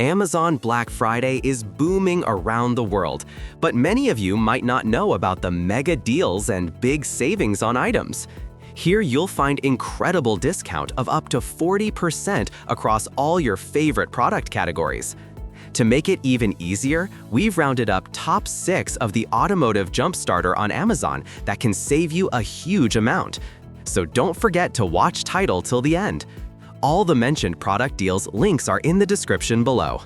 Amazon Black Friday is booming around the world, but many of you might not know about the mega deals and big savings on items. Here you'll find incredible discount of up to 40% across all your favorite product categories. To make it even easier, we've rounded up top 6 of the automotive jump starter on Amazon that can save you a huge amount. So don't forget to watch title till the end. All the mentioned product deals links are in the description below.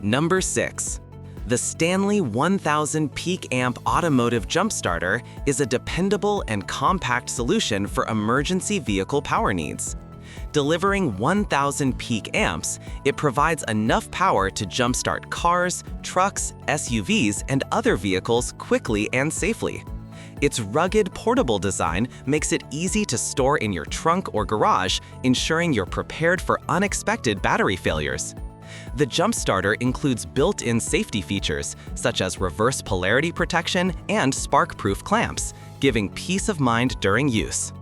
Number 6. The STANLEY 1000 peak amp automotive jump starter is a dependable and compact solution for emergency vehicle power needs. Delivering 1000 peak amps, it provides enough power to jumpstart cars, trucks, SUVs, and other vehicles quickly and safely. Its rugged, portable design makes it easy to store in your trunk or garage, ensuring you're prepared for unexpected battery failures. The jump starter includes built-in safety features, such as reverse polarity protection and spark-proof clamps, giving peace of mind during use.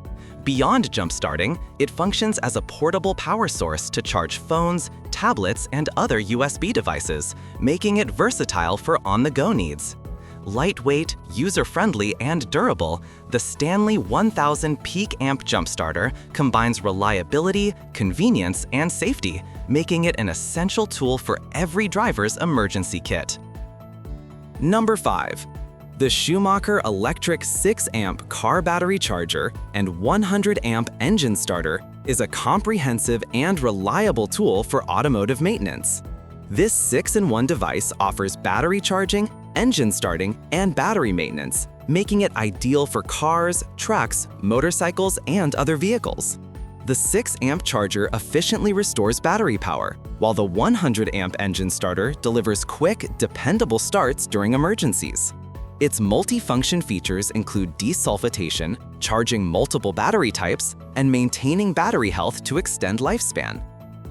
Beyond jump starting, it functions as a portable power source to charge phones, tablets, and other USB devices, making it versatile for on-the-go needs. Lightweight, user-friendly, and durable, the STANLEY 1000 peak amp jump starter combines reliability, convenience, and safety, making it an essential tool for every driver's emergency kit. Number 5. The Schumacher electric 6-amp car battery charger and 100-amp engine starter is a comprehensive and reliable tool for automotive maintenance. This 6-in-1 device offers battery charging, engine starting, and battery maintenance, making it ideal for cars, trucks, motorcycles, and other vehicles. The 6-amp charger efficiently restores battery power, while the 100-amp engine starter delivers quick, dependable starts during emergencies. Its multi-function features include desulfitation, charging multiple battery types, and maintaining battery health to extend lifespan.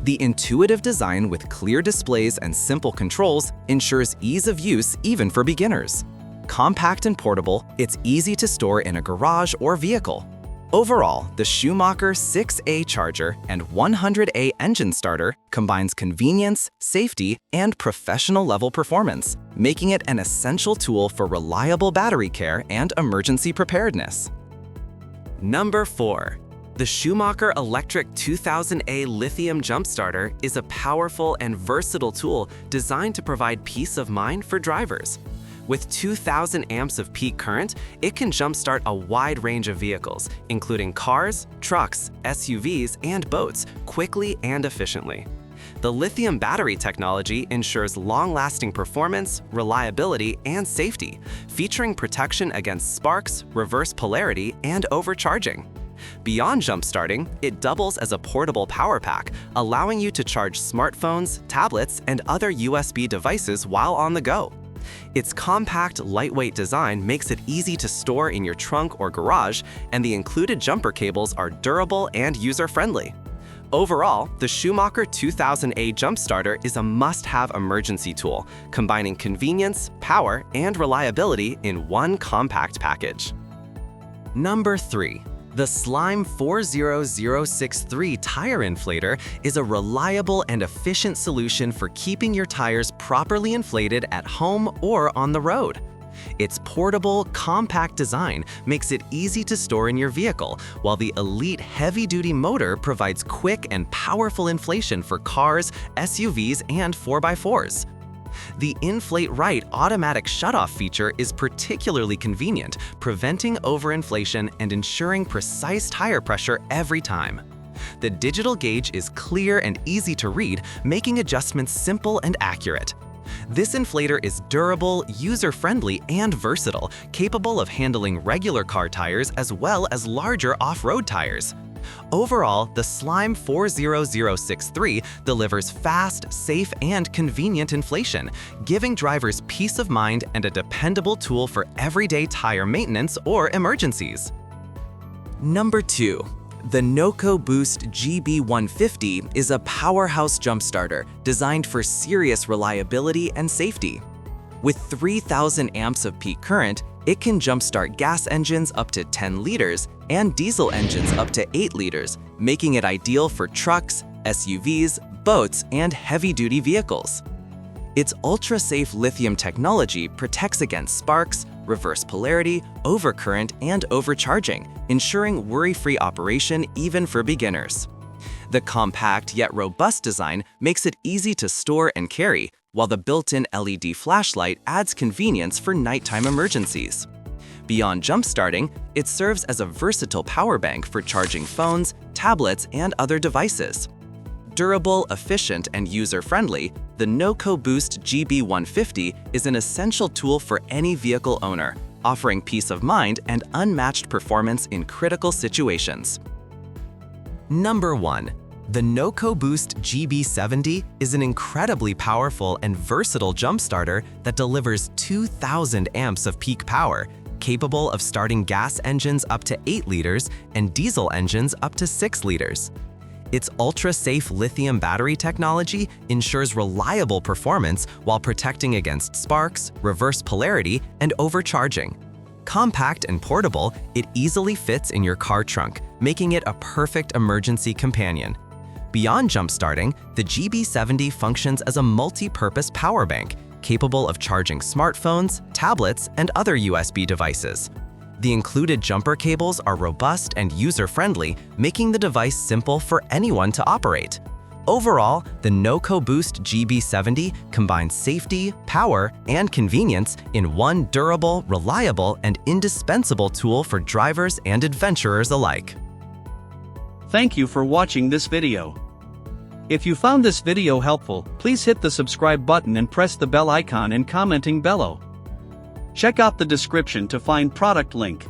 The intuitive design with clear displays and simple controls ensures ease of use even for beginners. Compact and portable, it's easy to store in a garage or vehicle. Overall, the Schumacher 6A charger and 100A engine starter combines convenience, safety, and professional-level performance, making it an essential tool for reliable battery care and emergency preparedness. Number 4. The Schumacher Electric 2000A Lithium Jump Starter is a powerful and versatile tool designed to provide peace of mind for drivers. With 2,000 amps of peak current, it can jumpstart a wide range of vehicles, including cars, trucks, SUVs, and boats, quickly and efficiently. The lithium battery technology ensures long-lasting performance, reliability, and safety, featuring protection against sparks, reverse polarity, and overcharging. Beyond jump-starting, it doubles as a portable power pack, allowing you to charge smartphones, tablets, and other USB devices while on the go. Its compact, lightweight design makes it easy to store in your trunk or garage, and the included jumper cables are durable and user-friendly. Overall, the Schumacher 2000A Jump Starter is a must-have emergency tool, combining convenience, power, and reliability in one compact package. Number 3. The Slime 40063 tire inflator is a reliable and efficient solution for keeping your tires properly inflated at home or on the road. Its portable, compact design makes it easy to store in your vehicle, while the elite heavy-duty motor provides quick and powerful inflation for cars, SUVs, and 4x4s. The Inflate Right automatic shutoff feature is particularly convenient, preventing overinflation and ensuring precise tire pressure every time. The digital gauge is clear and easy to read, making adjustments simple and accurate. This inflator is durable, user-friendly, and versatile, capable of handling regular car tires as well as larger off-road tires. Overall, the Slime 40063 delivers fast, safe, and convenient inflation, giving drivers peace of mind and a dependable tool for everyday tire maintenance or emergencies. Number 2. The NOCO Boost GB150 is a powerhouse jump starter designed for serious reliability and safety. With 3,000 amps of peak current, it can jumpstart gas engines up to 10 liters and diesel engines up to 8 liters, making it ideal for trucks, SUVs, boats, and heavy-duty vehicles. Its UltraSafe lithium technology protects against sparks, reverse polarity, overcurrent, and overcharging, ensuring worry-free operation even for beginners. The compact yet robust design makes it easy to store and carry, while the built-in LED flashlight adds convenience for nighttime emergencies. Beyond jump-starting, it serves as a versatile power bank for charging phones, tablets, and other devices. Durable, efficient, and user-friendly, the NOCO Boost GB150 is an essential tool for any vehicle owner, offering peace of mind and unmatched performance in critical situations. Number 1. The NOCO Boost GB70 is an incredibly powerful and versatile jump starter that delivers 2,000 amps of peak power, capable of starting gas engines up to 8 liters and diesel engines up to 6 liters. Its UltraSafe lithium battery technology ensures reliable performance while protecting against sparks, reverse polarity, and overcharging. Compact and portable, it easily fits in your car trunk, making it a perfect emergency companion. Beyond jump-starting, the GB70 functions as a multi-purpose power bank, capable of charging smartphones, tablets, and other USB devices. The included jumper cables are robust and user-friendly, making the device simple for anyone to operate. Overall, the NOCO Boost GB70 combines safety, power, and convenience in one durable, reliable, and indispensable tool for drivers and adventurers alike. Thank you for watching this video. If you found this video helpful, please hit the subscribe button and press the bell icon and commenting below. Check out the description to find product link.